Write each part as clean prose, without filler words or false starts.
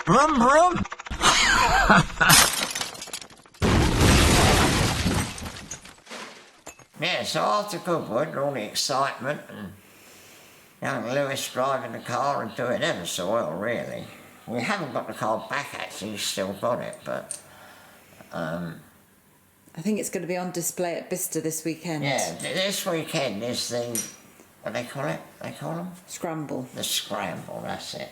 Vroom, vroom. Yeah, so after Goodwood, all the excitement and young Lewis driving the car and doing ever so well, really. We haven't got the car back, actually, he's still got it, but... I think it's going to be on display at Bicester this weekend. Yeah, this weekend is the... what do they call it? They call them? Scramble. The Scramble, that's it.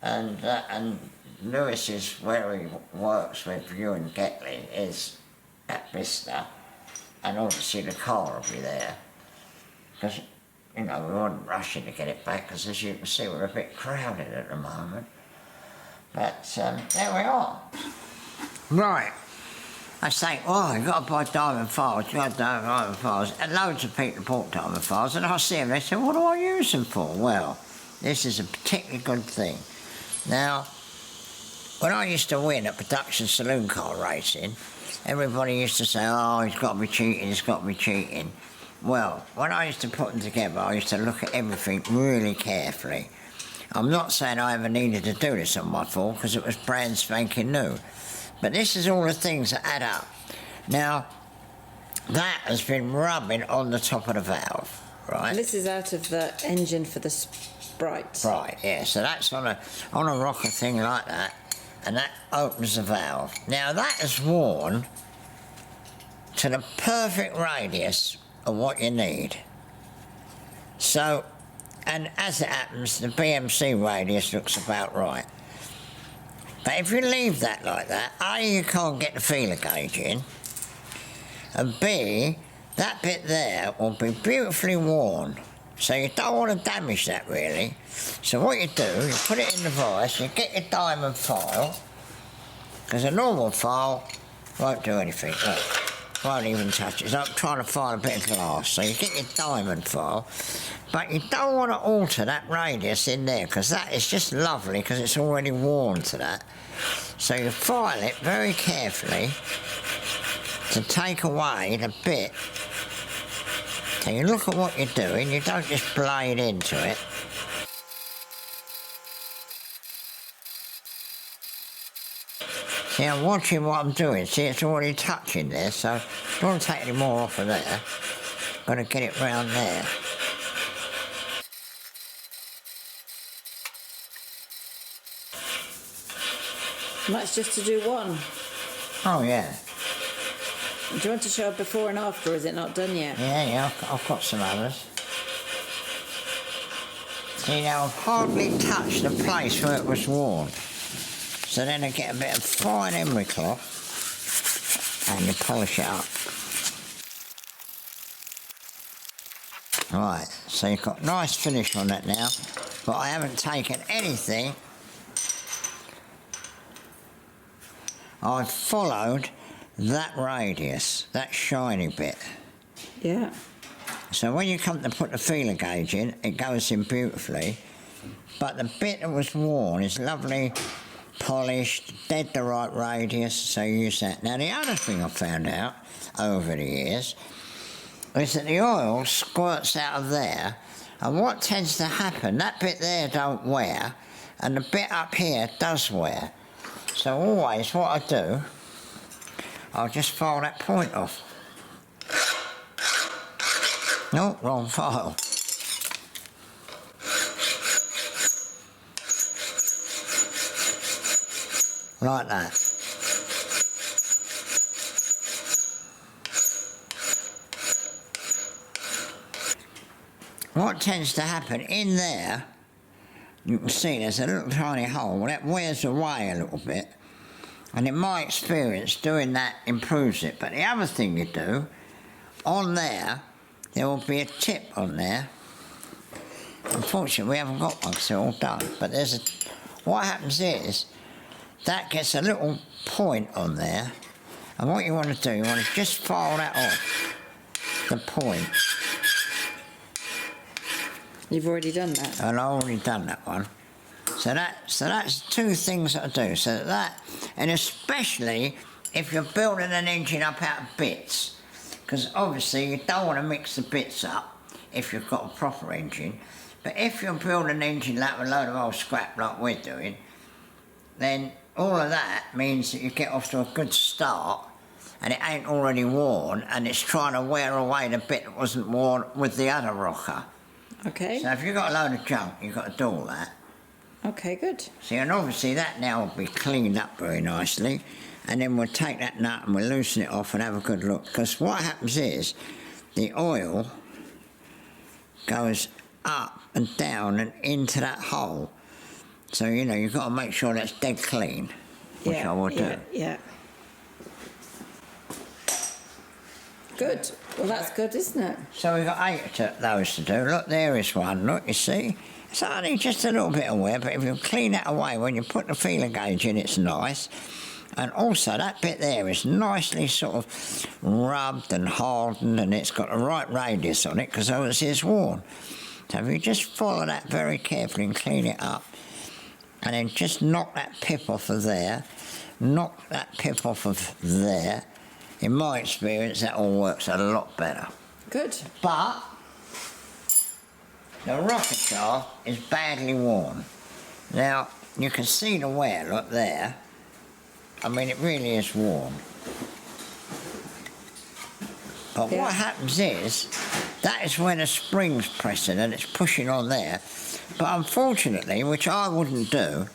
And Lewis is where he works with you and Getley, is at Bicester. And obviously the car will be there. Because, you know, we weren't rushing to get it back, because as you can see, we're a bit crowded at the moment. But there we are. Right. I say, oh, you've got to buy diamond files, you've got to buy diamond files. And loads of people bought diamond files, and I see them, they say, what do I use them for? Well, this is a particularly good thing. Now, when I used to win at production saloon car racing, everybody used to say, oh, he's got to be cheating, he's got to be cheating. Well, when I used to put them together, I used to look at everything really carefully. I'm not saying I ever needed to do this on my Ford, because it was brand spanking new. But this is all the things that add up. Now, that has been rubbing on the top of the valve, right? And this is out of the engine for the Sprite. Right, yeah, so that's on a rocker thing like that, and that opens the valve. Now, that is worn to the perfect radius of what you need. So, and as it happens, the BMC radius looks about right. But if you leave that like that, A, you can't get the feeler gauge in, and B, that bit there will be beautifully worn. So you don't want to damage that, really. So what you do, you put it in the vise, you get your diamond file, because a normal file won't do anything, look, won't even touch it. It's like trying to file a bit of glass. So you get your diamond file, but you don't want to alter that radius in there, because that is just lovely, because it's already worn to that. So you file it very carefully to take away the bit. So you look at what you're doing, you don't just blade into it. See, I'm watching what I'm doing. See, it's already touching there, so I don't want to take any more off of there. Got to get it round there. And that's just to do one. Oh, yeah. Do you want to show before and after, or is it not done yet? Yeah, I've got some others. See, now I've hardly touched the place where it was worn. So then I get a bit of fine emery cloth and you polish it up. Right, so you've got nice finish on that now, but I haven't taken anything. I've followed that radius, that shiny bit. Yeah. So when you come to put the feeler gauge in, it goes in beautifully, but the bit that was worn is lovely, polished, dead the right radius, so you use that. Now the other thing I found out over the years is that the oil squirts out of there, and what tends to happen, that bit there don't wear, and the bit up here does wear. So always what I do, I'll just file that point off. No, wrong file. Like that. What tends to happen in there, you can see there's a little tiny hole, that wears away a little bit. And in my experience, doing that improves it. But the other thing you do, on there will be a tip on there. Unfortunately, we haven't got one because they're all done. But there's a... what happens is, that gets a little point on there. And what you want to do, you want to just file that off, the point. You've already done that? And I've already done that one. So that's two things that I do. So that, and especially if you're building an engine up out of bits, because obviously you don't want to mix the bits up if you've got a proper engine. But if you're building an engine like a load of old scrap like we're doing, then all of that means that you get off to a good start and it ain't already worn and it's trying to wear away the bit that wasn't worn with the other rocker. Okay. So if you've got a load of junk, you've got to do all that. Okay, good. See, and obviously that now will be cleaned up very nicely, and then we'll take that nut and we'll loosen it off and have a good look, because what happens is the oil goes up and down and into that hole. So, you know, you've got to make sure that's dead clean, which I will do. Yeah. Good. Well, that's good, isn't it? So we've got 8 of those to do. Look, there is one. Look, you see? It's only just a little bit of wear, but if you clean that away, when you put the feeler gauge in, it's nice. And also, that bit there is nicely sort of rubbed and hardened, and it's got the right radius on it, because obviously it's worn. So if you just follow that very carefully and clean it up, and then just knock that pip off of there, knock that pip off of there, in my experience, that all works a lot better. Good. But the rocker shaft is badly worn. Now, you can see the wear, look there. I mean, it really is worn. But what happens is, that is when a spring's pressing and it's pushing on there. But unfortunately, which I wouldn't do,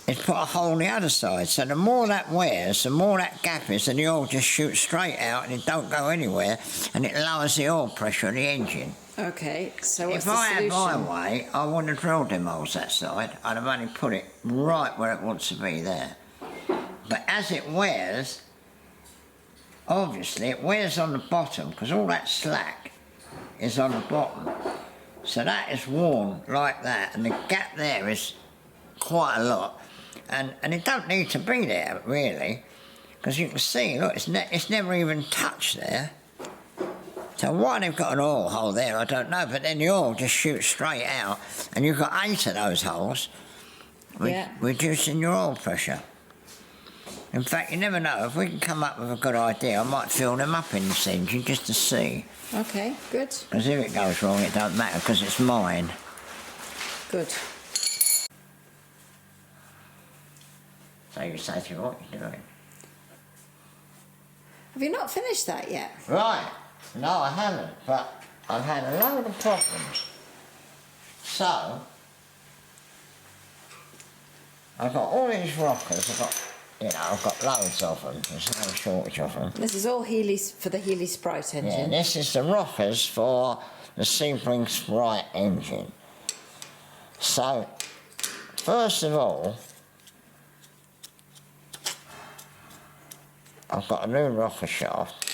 is put a hole on the other side. So the more that wears, the more that gap is, and the oil just shoots straight out and it don't go anywhere, and it lowers the oil pressure on the engine. Okay, so what's If the I had solution? my way, I wouldn't have drilled them holes that side. I'd have only put it right where it wants to be there. But as it wears, obviously it wears on the bottom, because all that slack is on the bottom. So that is worn like that, and the gap there is quite a lot. And it don't need to be there, really, because you can see, look, it's never even touched there. So why they've got an oil hole there, I don't know, but then the oil just shoots straight out, and you've got 8 of those holes, reducing your oil pressure. In fact, you never know, if we can come up with a good idea, I might fill them up in this engine just to see. Okay, good. Because if it goes wrong, it don't matter, because it's mine. Good. So you say to me, what are you doing? Have you not finished that yet? Right. No, I haven't, but I've had a load of problems. So, I've got all these rockers, I've got loads of them, there's no shortage of them. This is all for the Healy Sprite engine. Yeah, this is the rockers for the Sebring Sprite engine. So, first of all, I've got a new rocker shaft,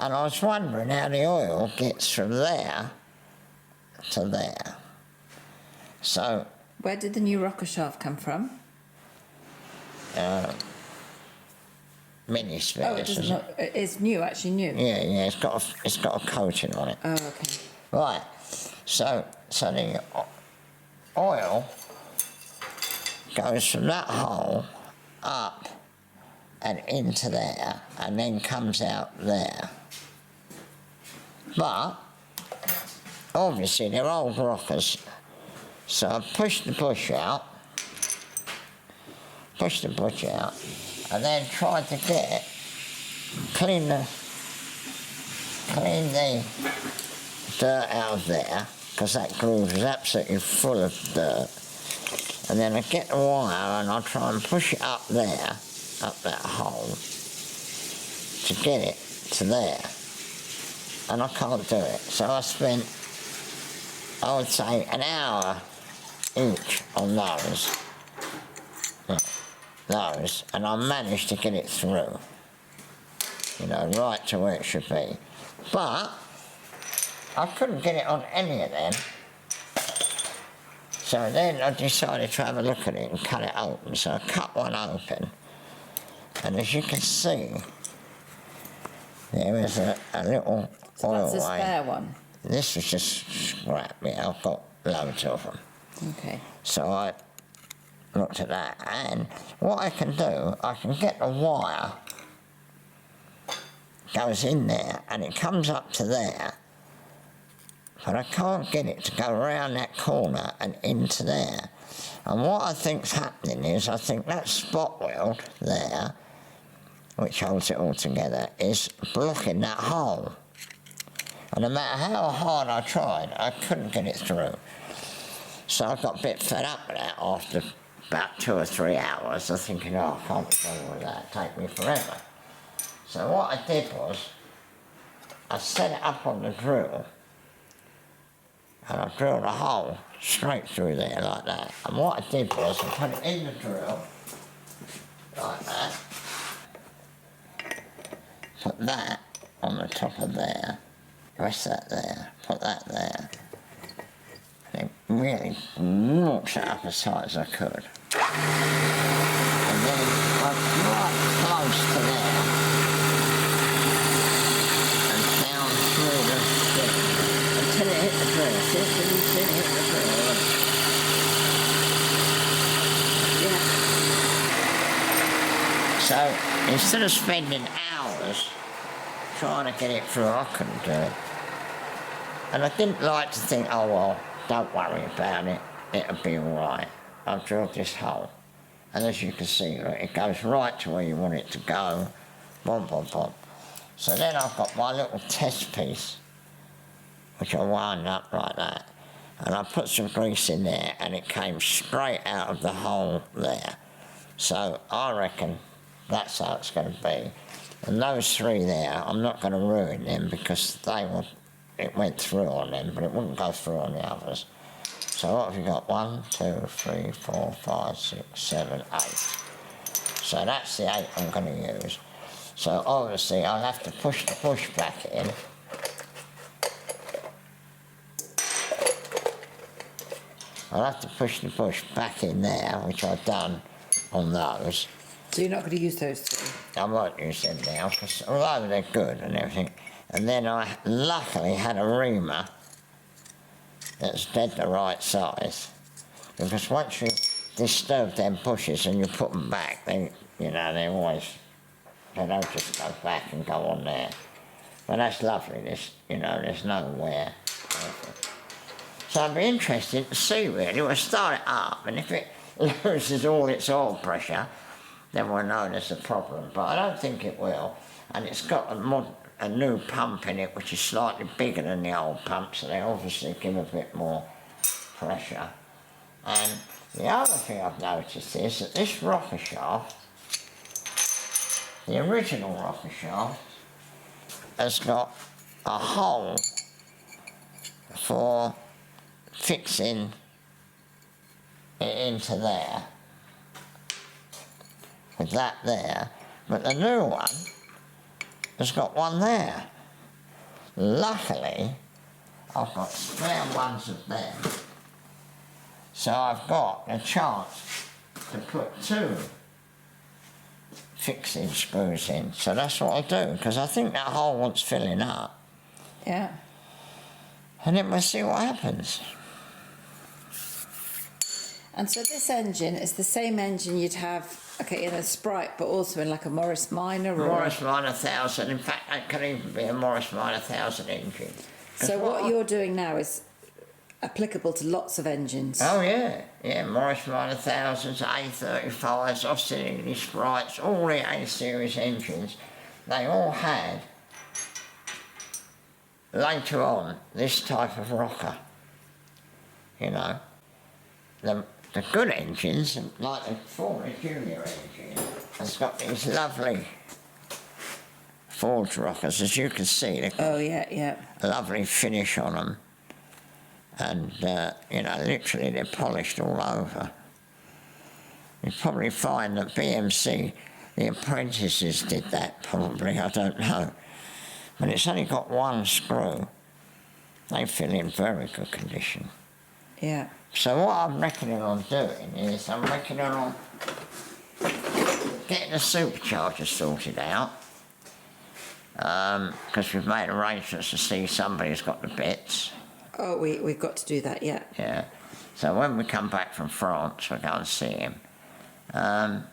and I was wondering how the oil gets from there to there. So, where did the new rocker shaft come from? mini spares. Oh, it doesn't look, it's new, actually new. Yeah, it's got a coating on it. Oh, okay. Right, so the oil goes from that hole up and into there, and then comes out there. But obviously they're old rockers, so I pushed the bush out, and then tried to clean the dirt out of there, because that groove is absolutely full of dirt. And then I get the wire and I try and push it up there, up that hole, to get it to there. And I can't do it. So I spent, I would say, an hour each on those, and I managed to get it through, right to where it should be. But I couldn't get it on any of them. So then I decided to have a look at it and cut it open. So I cut one open, and as you can see, there is a little So oil that's a line. spare one? This was just scrap, I've got loads of them. Okay. So I looked at that, and what I can do, I can get the wire, goes in there, and it comes up to there, but I can't get it to go around that corner and into there. And what I think's happening is, I think that spot weld there, which holds it all together, is blocking that hole. And no matter how hard I tried, I couldn't get it through. So I got a bit fed up with that after about 2 or 3 hours. I was thinking, oh, I can't be bothered with that, it'll take me forever. So what I did was, I set it up on the drill, and I drilled a hole straight through there like that. And what I did was, I put it in the drill, like that, put that on the top of there, rest that there, put that there, and really notched it up as tight as I could. And then I right close to there, and down through the thing, until it hit the drill. See, can you see it hit the drill? Yeah. So, instead of spending hours trying to get it through, I couldn't do it. And I didn't like to think, oh well, don't worry about it, it'll be alright. I've drilled this hole. And as you can see, look, it goes right to where you want it to go. Boom, boom, boom. So then I've got my little test piece, which I wound up like that. And I put some grease in there, and it came straight out of the hole there. So I reckon that's how it's going to be. And those 3 there, I'm not going to ruin them because it went through on them, but it wouldn't go through on the others. So what have you got? 1, 2, 3, 4, 5, 6, 7, 8. So that's the 8 I'm going to use. So obviously I'll have to push the bush back in. I'll have to push the bush back in there, which I've done on those. So you're not going to use those 2? I won't use them now, because although they're good and everything. And then I luckily had a reamer that's dead the right size, because once you disturb them bushes and you put them back, they don't just go back and go on there. But that's lovely, there's no wear. So I'd be interested to see really, we'll start it up, and if it loses all its oil pressure, then we'll know there's a problem, but I don't think it will. And it's got a new pump in it, which is slightly bigger than the old pump, so they obviously give a bit more pressure. And the other thing I've noticed is that this rocker shaft, the original rocker shaft, has got a hole for fixing it into there, with that there, but the new one has got one there. Luckily, I've got spare ones of them, so I've got a chance to put 2 fixing screws in. So that's what I'll do, because I think that hole wants filling up. Yeah. And then we'll see what happens. And so this engine is the same engine you'd have, okay, in a Sprite, but also in like a Morris Minor? Morris Minor 1000, in fact that could even be a Morris Minor 1000 engine. So what you're doing now is applicable to lots of engines? Oh yeah, Morris Minor 1000s, A35s, Austin English Sprites, all the A-series engines, they all had, later on, this type of rocker, The good engines, like the Ford Junior engine, has got these lovely forged rockers, as you can see. They've got a lovely finish on them. And, literally they're polished all over. You probably find that BMC, the apprentices did that probably, I don't know. But it's only got 1 screw. They feel in very good condition. Yeah. So what I'm reckoning on doing is I'm reckoning on getting the supercharger sorted out, because we've made arrangements to see somebody's got the bits. Oh, we've got to do that, yeah. Yeah. So when we come back from France, we'll go and see him, and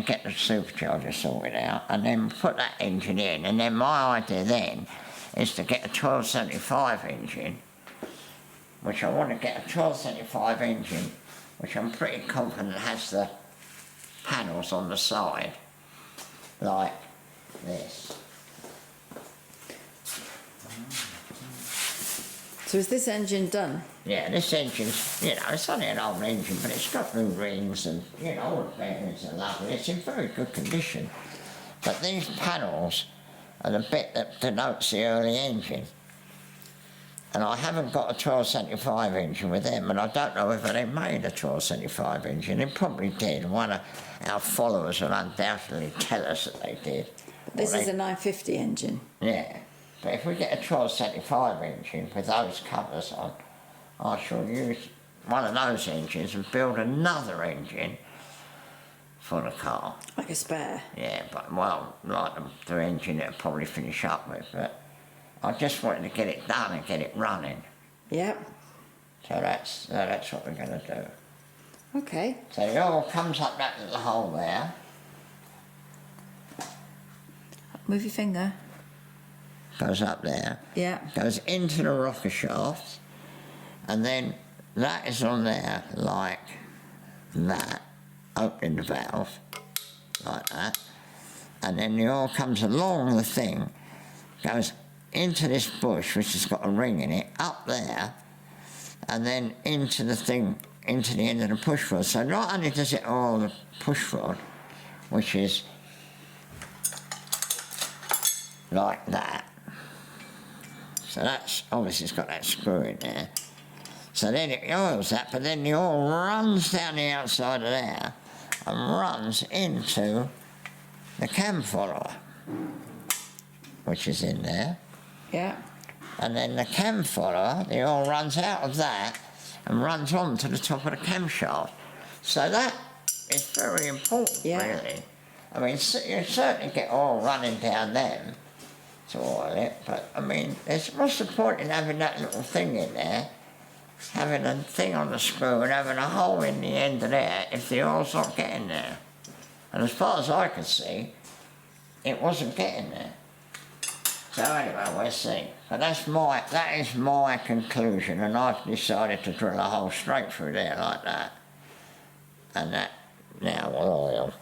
get the supercharger sorted out, and then put that engine in. And then my idea then is to get a 1275 engine which I want to get a 1275 engine, which I'm pretty confident has the panels on the side, like this. So is this engine done? Yeah, this engine's, you know, it's only an old engine, but it's got new rings and, you know, all the bearings are lovely. It's in very good condition. But these panels are the bit that denotes the early engine. And I haven't got a 1275 engine with them, and I don't know whether they made a 1275 engine. They probably did. One of our followers will undoubtedly tell us that they did. This is a 950 engine. Yeah. But if we get a 1275 engine with those covers on, I shall use one of those engines and build another engine for the car. Like a spare? Yeah, but, well, like the engine it'll probably finish up with, but I just wanted to get it done and get it running. Yep. So that's what we're going to do. Okay. So it all comes up that little hole there. Move your finger. Goes up there. Yeah. Goes into the rocker shaft, and then that is on there like that, opening the valve like that, and then the oil comes along the thing, goes into this bush which has got a ring in it, up there, and then into the thing, into the end of the push rod. So not only does it oil the push rod, which is like that, so that's obviously it's got that screw in there. So then it oils that, but then the oil runs down the outside of there and runs into the cam follower, which is in there. Yeah. And then the cam follower, the oil runs out of that and runs on to the top of the camshaft. So that is very important, really. I mean, you certainly get oil running down them to oil it, but I mean, what's the point in having that little thing in there, having a thing on the screw and having a hole in the end of there if the oil's not getting there? And as far as I could see, it wasn't getting there. So anyway, we'll see. But that is my conclusion, and I've decided to drill a hole straight through there like that. And that now will oil.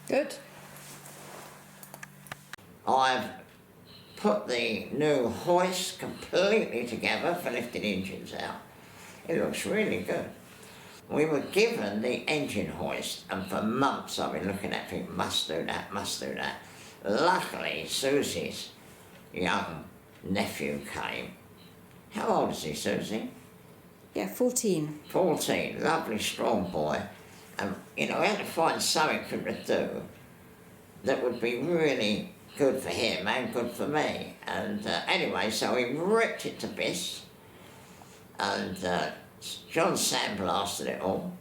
Good. I've put the new hoist completely together for lifting engines out. It looks really good. We were given the engine hoist, and for months I've been looking at it, must do that, must do that. Luckily, Susie's young nephew came. How old is he, Susie? Yeah, 14. 14, lovely strong boy. And, you know, we had to find something for him to do that would be really good for him and good for me. And anyway, so we ripped it to bits, and John sandblasted it all,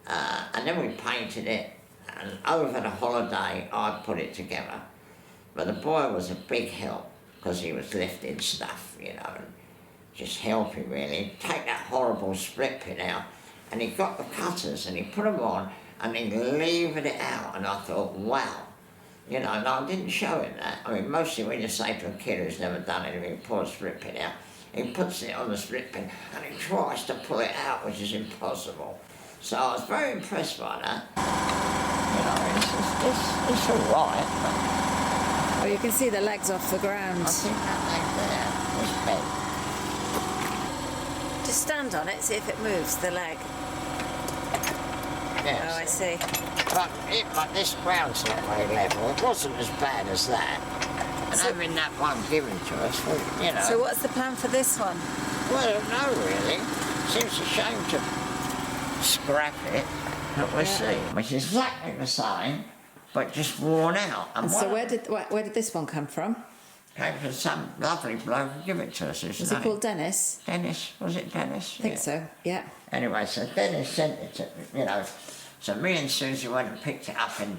and then we painted it, and over the holiday I put it together. But the boy was a big help, because he was lifting stuff, you know, and just helping really. Take that horrible split pin out, and he got the cutters and he put them on and he levered it out, and I thought, wow. You know, and I didn't show him that. I mean, mostly when you say to a kid who's never done anything, pull a split pin out, he puts it on the split pin and he tries to pull it out, which is impossible. So I was very impressed by that. You know, it's all right, but... Oh, you can see the legs off the ground. I think that leg there was bent. Just stand on it, see if it moves, the leg. Yes. Oh, I see. But this ground's not very level. It wasn't as bad as that. And So- having that one given to us, well, you know... So what's the plan for this one? Well, no, really. Seems a shame to scrap it, but we'll see. Which is exactly the same, but just worn out. And so where did this one come from? Came from some lovely bloke who gave it to us. Was he called Dennis? Dennis, was it Dennis? I think so, yeah. Anyway, so Dennis sent it to, you know, so me and Susie went and picked it up in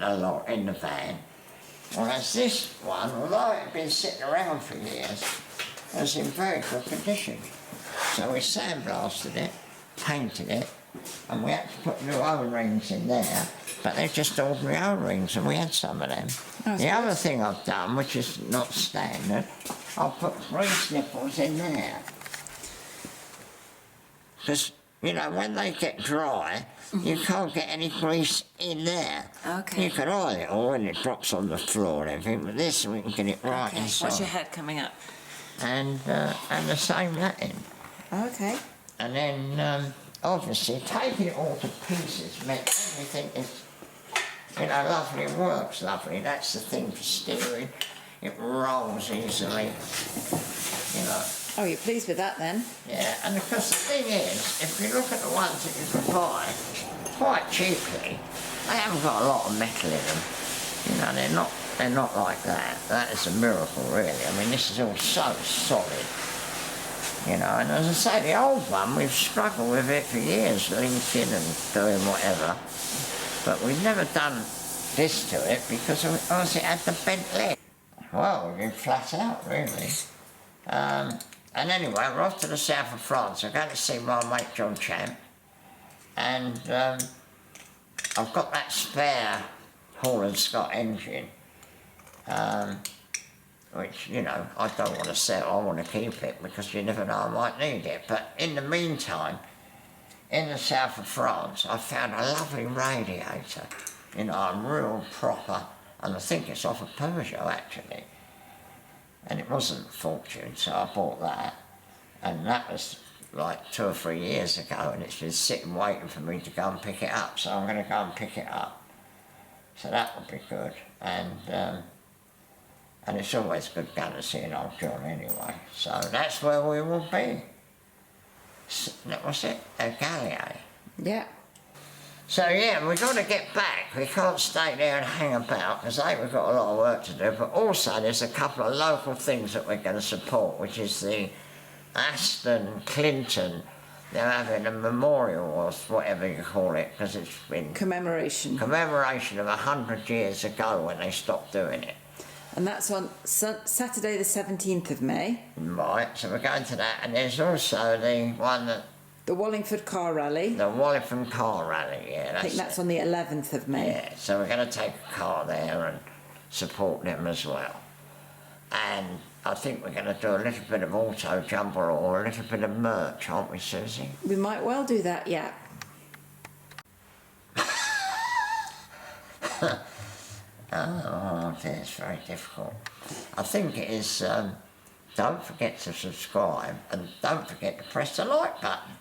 the van. Whereas this one, although it had been sitting around for years, was in very good condition. So we sandblasted it, painted it, and we had to put new O-rings in there, but they're just ordinary O-rings, and we had some of them. Oh, The other thing I've done, which is not standard, I've put grease nipples in there. because, you know, when they get dry, you can't get any grease in there. Okay. You can oil it all when it drops on the floor and everything, but this we can get it right Okay. inside. What's your head coming up? And the same that end. Okay. And then, obviously, taking it all to pieces meant everything is, you know, lovely, it works lovely. That's the thing for steering. It rolls easily, you know. Oh, you're pleased with that then? Yeah, and of course the thing is, if you look at the ones that you can buy quite cheaply, they haven't got a lot of metal in them. You know, they're not like that. That is a miracle, really. I mean, this is all so solid. You know, and as I say, the old one, we've struggled with it for years, linking and doing whatever. But we've never done this to it because obviously it had the bent leg. Well, we've been flat out, really. And anyway, we're off to the south of France. I'm going to see my mate John Champ. And I've got that spare Hall and Scott engine, which, you know, I don't want to sell. I want to keep it because you never know, I might need it. But in the meantime, in the south of France, I found a lovely radiator. You know, a real proper, and I think it's off a Peugeot, actually. And it wasn't a fortune, so I bought that. And that was like 2 or 3 years ago, and it's been sitting waiting for me to go and pick it up. So I'm going to go and pick it up. So that will be good. And it's always good going to see an old John anyway. So that's where we will be. What's it? A Gallier. Yeah. So yeah, we've got to get back. We can't stay there and hang about because we've got a lot of work to do, but also there's a couple of local things that we're going to support, which is the Aston Clinton. They're having a memorial or whatever you call it because it's been Commemoration. Commemoration of 100 years ago when they stopped doing it. And that's on Saturday the 17th of May. Right, so we're going to that, and there's also the one that The Wallingford Car Rally. the Wallingford Car Rally, yeah. I think that's on the 11th of May. Yeah, so we're going to take a car there and support them as well. And I think we're going to do a little bit of auto jumper or a little bit of merch, aren't we, Susie? We might well do that, yeah. Oh dear, it's very difficult. I think it is, don't forget to subscribe and don't forget to press the like button.